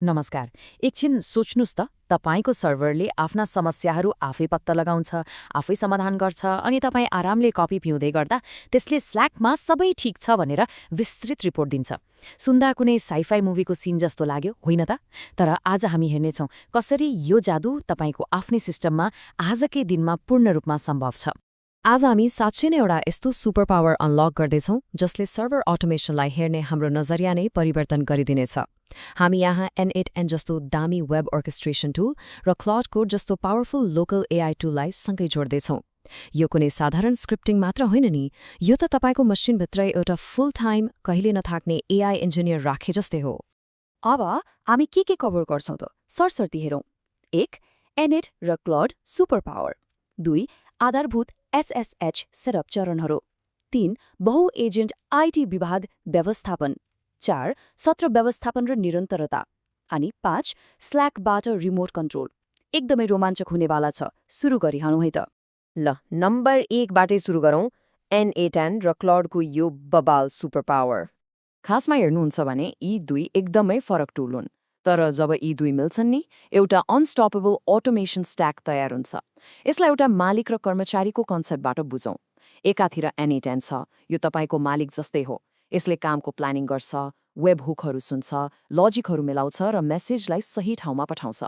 नमस्कार। एकछिन सोच्नुस् त, तपाईको सर्भरले आफ्ना समस्याहरू आफै पत्ता लगाउँछ, आफै समाधान गर्छ अनि तपाईँ आरामले कफी पिउँदै गर्दा त्यसले स्ल्याकमा सबै ठिक छ भनेर विस्तृत रिपोर्ट दिन्छ। सुन्दा कुनै साइफाई मुभीको सिन जस्तो लाग्यो, होइन त? तर आज हामी हेर्नेछौँ कसरी यो जादु तपाईँको आफ्नै सिस्टममा आजकै दिनमा पूर्ण रूपमा सम्भव छ। आज हामी साँच्चै नै एउटा यस्तो सुपर पावर अनलक गर्दैछौँ जसले सर्भर अटोमेसनलाई हेर्ने हाम्रो नजरिया नै परिवर्तन गरिदिनेछ। हामी यहाँ N8N जस्तो दामी वेब अर्केस्ट्रेसन टुल र क्लाउड कोड जस्तो पावरफुल लोकल एआई टुललाई सँगै जोड्दैछौँ। यो कुनै साधारण स्क्रिप्टिङ मात्र होइन नि, यो त तपाईँको मसिनभित्रै एउटा फुल टाइम कहिले नथाक्ने एआई इन्जिनियर राखे जस्तै हो। अब हामी के कभर गर्छौँ त सरसर्ती हेरौँ। 1. N8 र क्लाउड सुपर पावर। 2. आधारभूत SSH सेटअप चरणहरू। 3. बहु एजेन्ट आइटी विभाग व्यवस्थापन। 4. सत्र व्यवस्थापन र निरन्तरता। अनि 5. स्ल्याकबाट रिमोट कन्ट्रोल। एकदमै रोमाञ्चक हुनेवाला छ, सुरु गरिहालौँ है त। ल, नम्बर 1 बाटै सुरु गरौँ। N8N र क्लाउडको यो बबाल सुपर पावर। खासमा हेर्नुहुन्छ भने यी दुई एकदमै फरक टुल हुन्। तर जब यी दुई मिल्छन् नि, एउटा अनस्टपेबल अटोमेसन स्ट्याक तयार हुन्छ। यसलाई एउटा मालिक र कर्मचारीको कन्सेप्टबाट बुझौँ। एकातिर N8N छ, यो तपाईँको मालिक जस्तै हो। यसले कामको प्लानिङ गर्छ, वेब हुकहरू सुन्छ, लजिकहरू मिलाउँछ र मेसेजलाई सही ठाउँमा पठाउँछ।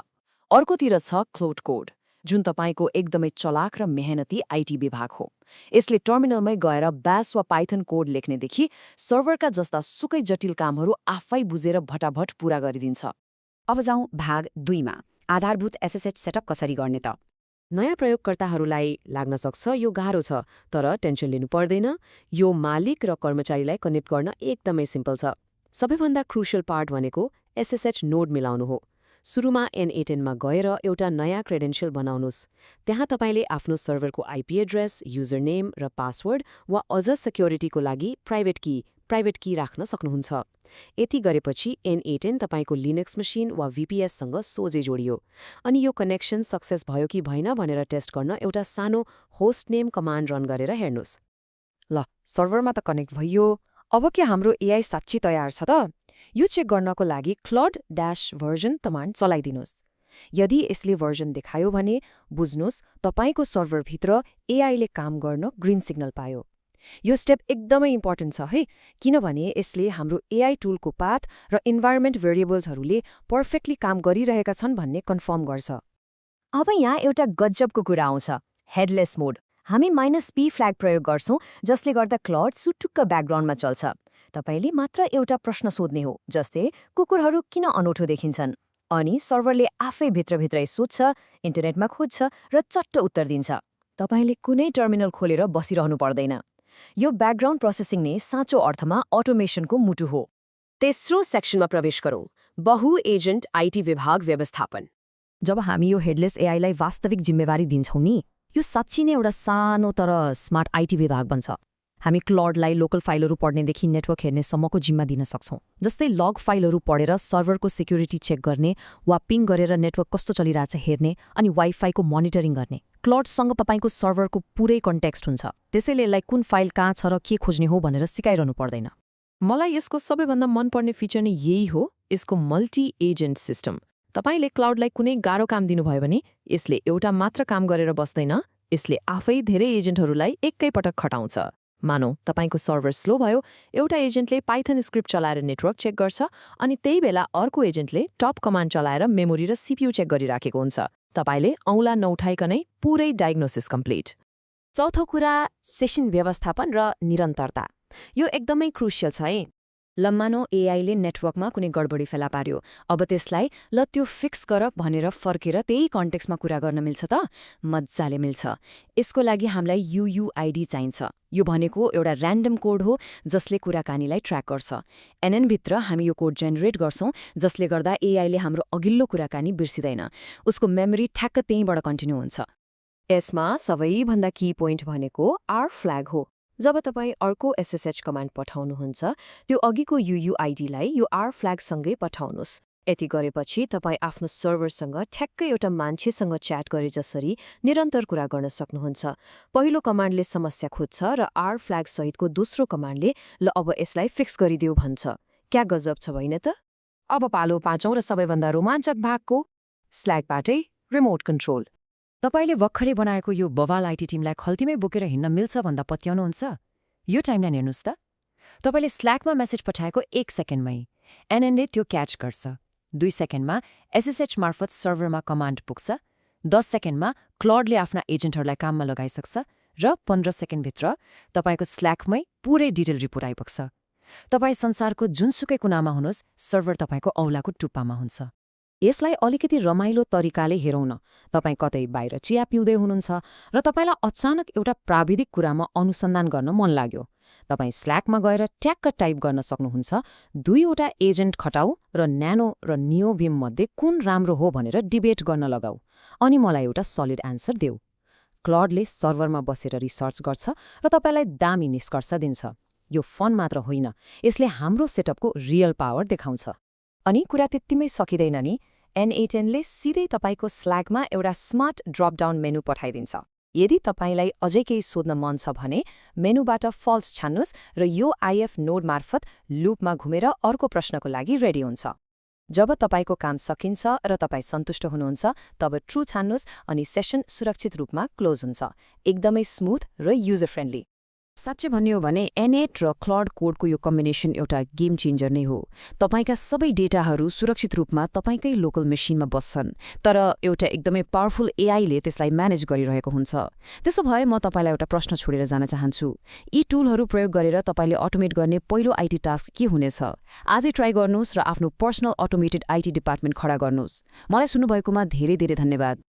अर्कोतिर छ क्लाउड कोड, जुन तपाईँको एकदमै चलाक र मेहनती आइटी विभाग हो। यसले टर्मिनलमै गएर ब्यास वा पाइथन कोड लेख्नेदेखि सर्भरका जस्ता सुकै जटिल कामहरू आफै बुझेर भटाभट पूरा गरिदिन्छ। अब जाउँ भाग 2 मा, आधारभूत SSH सेटअप कसरी गर्ने त। नयाँ प्रयोगकर्ताहरूलाई लाग्न सक्छ यो गाह्रो छ, तर टेन्सन लिनु पर्दैन। यो मालिक र कर्मचारीलाई कनेक्ट गर्न एकदमै सिम्पल छ। सबैभन्दा क्रुसियल पार्ट भनेको SSH नोड मिलाउनु हो। सुरुमा N8N मा गएर एउटा नयाँ क्रेडेन्सियल बनाउनुहोस्। त्यहाँ तपाईँले आफ्नो सर्भरको आइपी एड्रेस, युजर नेम र पासवर्ड वा अझ सिक्योरिटीको लागि प्राइभेट की राख्न सक्नुहुन्छ। यति गरेपछि N8N तपाईँको लिनक्स मसिन वा VPSसँग सोझै जोडियो। अनि यो कनेक्सन सक्सेस भयो कि भएन भनेर टेस्ट गर्न एउटा सानो होस्ट नेम कमान्ड रन गरेर हेर्नुहोस्। ल, सर्भरमा त कनेक्ट भयो। अब के हाम्रो एआई साँच्चै तयार छ त? यो चेक गर्नको लागि cloud-version कमान्ड चलाइदिनुहोस्। यदि यसले भर्जन देखायो भने बुझ्नुहोस् तपाईँको सर्भरभित्र एआईले काम गर्न ग्रिन सिग्नल पायो। यो स्टेप एकदमै इम्पोर्टेन्ट छ है, किनभने यसले हाम्रो एआई टुलको पाथ र इन्भाइरोमेन्ट भेरिएबल्सहरूले पर्फेक्टली काम गरिरहेका छन् भन्ने कन्फर्म गर्छ। अब यहाँ एउटा गजबको कुरा आउँछ, हेडलेस मोड। हामी -p फ्ल्याग प्रयोग गर्छौँ, जसले गर्दा क्लाउड सुटुक्क ब्याकग्राउन्डमा चल्छ। तपाईँले मात्र एउटा प्रश्न सोध्ने हो, जस्तै कुकुरहरू किन अनौठो देखिन्छन्? अनि सर्भरले आफै भित्रभित्रै सोध्छ, इन्टरनेटमा खोज्छ र चट्ट उत्तर दिन्छ। तपाईँले कुनै टर्मिनल खोलेर बसिरहनु पर्दैन। यो ब्याकग्राउन्ड प्रोसेसिङ नै साँचो अर्थमा अटोमेसनको मुटु हो। तेस्रो सेक्सनमा प्रवेश गरौँ, बहु एजेन्ट आइटी विभाग व्यवस्थापन। जब हामी यो हेडलेस एआईलाई वास्तविक जिम्मेवारी दिन्छौँ नि, यो साँच्चै नै एउटा सानो तर स्मार्ट आइटी विभाग बन्छ। हामी क्लाउडलाई लोकल फाइलहरू पढ्नेदेखि नेटवर्क हेर्नेसम्मको जिम्मा दिन सक्छौँ। जस्तै लग फाइलहरू पढेर सर्भरको सिक्युरिटी चेक गर्ने वा पिङ गरेर नेटवर्क कस्तो चलिरहेछ हेर्ने अनि वाइफाईको मोनिटरिङ गर्ने। क्लाउडसँग तपाईँको सर्भरको पुरै कन्टेक्स्ट हुन्छ, त्यसैले यसलाई कुन फाइल कहाँ छ र के खोज्ने हो भनेर सिकाइरहनु पर्दैन। मलाई यसको सबैभन्दा मनपर्ने फिचर नै यही हो, यसको मल्टी एजेन्ट सिस्टम। तपाईँले क्लाउडलाई कुनै गाह्रो काम दिनुभयो भने यसले एउटा मात्र काम गरेर बस्दैन, यसले आफै धेरै एजेन्टहरूलाई एकैपटक खटाउँछ। मानौ तपाईँको सर्भर स्लो भयो, एउटा एजेन्टले पाइथन स्क्रिप्ट चलाएर नेटवर्क चेक गर्छ अनि त्यही बेला अर्को एजेन्टले टप कमान्ड चलाएर मेमोरी र CPU चेक गरिराखेको हुन्छ। तपाईँले औँला नउठाइकनै पुरै डायग्नोसिस कम्प्लिट। चौथो कुरा, सेसन व्यवस्थापन र निरन्तरता। यो एकदमै क्रुसियल छ है। लम्मानो एआईले नेटवर्कमा कुनै गडबडी फेला पार्यो, अब त्यसलाई ल त्यो फिक्स गर भनेर फर्केर त्यही कन्टेक्स्टमा कुरा गर्न मिल्छ त? मजाले मिल्छ। यसको लागि हामीलाई UUID चाहिन्छ। यो भनेको एउटा र्यान्डम कोड हो जसले कुराकानीलाई ट्र्याक गर्छ। NN भित्र हामी यो कोड जेनेरेट गर्छौँ, जसले गर्दा एआईले हाम्रो अघिल्लो कुराकानी बिर्सिदैन। उसको मेमोरी ठ्याक्क त्यहीँबाट कन्टिन्यू हुन्छ। यसमा सबैभन्दा की पोइन्ट भनेको R फ्ल्याग हो। जब तपाईँ अर्को SSH कमान्ड पठाउनुहुन्छ, त्यो अघिको UUID-लाई यो R फ्ल्यागसँगै पठाउनुहोस्। यति गरेपछि तपाईँ आफ्नो सर्भरसँग ठ्याक्कै एउटा मान्छेसँग च्याट गरे जसरी निरन्तर कुरा गर्न सक्नुहुन्छ। पहिलो कमान्डले समस्या खोज्छ र R फ्ल्याग सहितको दोस्रो कमान्डले ल अब यसलाई फिक्स गरिदेऊ भन्छ। क्या गजब छ होइन त? अब पालो 5औं र सबैभन्दा रोमाञ्चक भागको स्ल्याकबाटै रिमोट कन्ट्रोल। तपाईँले भर्खरै बनाएको यो बवाल आइटी टिमलाई खल्तीमै बोकेर हिँड्न मिल्छ भन्दा पत्याउनुहुन्छ? यो टाइमलाइन हेर्नुहोस् त। तपाईँले स्ल्याकमा मेसेज पठाएको 1 सेकेन्डमै एनएनले त्यो क्याच गर्छ। 2 सेकेन्डमा एसएसएच मार्फत सर्भरमा कमान्ड पुग्छ। 10 सेकेन्डमा क्लडले आफ्ना एजेन्टहरूलाई काममा लगाइसक्छ र 15 सेकेन्डभित्र तपाईँको स्ल्याकमै पुरै डिटेल रिपोर्ट आइपुग्छ। तपाईँ संसारको जुनसुकै कुनामा हुनुहोस्, सर्भर तपाईँको औँलाको टुप्पामा हुन्छ। यसलाई अलिकति रमाइलो तरिकाले हेरौँ न। तपाईँ कतै बाहिर चिया पिउँदै हुनुहुन्छ र तपाईँलाई अचानक एउटा प्राविधिक कुरामा अनुसन्धान गर्न मन लाग्यो। तपाईँ स्ल्याकमा गएर ट्याक्क टाइप गर्न सक्नुहुन्छ 2वटा एजेन्ट खटाउ र न्यानो र नियो भीम मध्ये कुन राम्रो हो भनेर डिबेट गर्न लगाऊ, अनि मलाई एउटा सलिड एन्सर देऊ। क्लडले सर्भरमा बसेर रिसर्च गर्छ र तपाईँलाई दामी निष्कर्ष दिन्छ। यो फन मात्र होइन, यसले हाम्रो सेटअपको रियल पावर देखाउँछ। अनि कुरा त्यत्तिमै सकिँदैन नि। N8N ले सिधै तपाईँको स्ल्याकमा एउटा स्मार्ट ड्रपडाउन मेनु पठाइदिन्छ। यदि तपाईँलाई अझै केही सोध्न मन छ भने मेनुबाट फल्स छान्नुहोस् र यो IF नोड मार्फत लुपमा घुमेर अर्को प्रश्नको लागि रेडी हुन्छ। जब तपाईँको काम सकिन्छ र तपाईँ सन्तुष्ट हुनुहुन्छ, तब ट्रु छान्नुहोस् अनि सेसन सुरक्षित रूपमा क्लोज हुन्छ। एकदमै स्मुथ र युजर फ्रेन्डली। साँच्चै भन्ने हो भने N8 र क्लड कोडको यो कम्बिनेसन एउटा गेम चेन्जर नै हो। तपाईँका सबै डेटाहरू सुरक्षित रूपमा तपाईँकै लोकल मेसिनमा बस्छन्, तर एउटा एकदमै पावरफुल एआईले त्यसलाई म्यानेज गरिरहेको हुन्छ। त्यसो भए म तपाईँलाई एउटा प्रश्न छोडेर जान चाहन्छु। यी टुलहरू प्रयोग गरेर तपाईँले अटोमेट गर्ने पहिलो आइटी टास्क के हुनेछ? आजै ट्राई गर्नुहोस् र आफ्नो पर्सनल अटोमेटेड आइटी डिपार्टमेन्ट खडा गर्नुहोस्। मलाई सुन्नुभएकोमा धेरै धेरै धन्यवाद।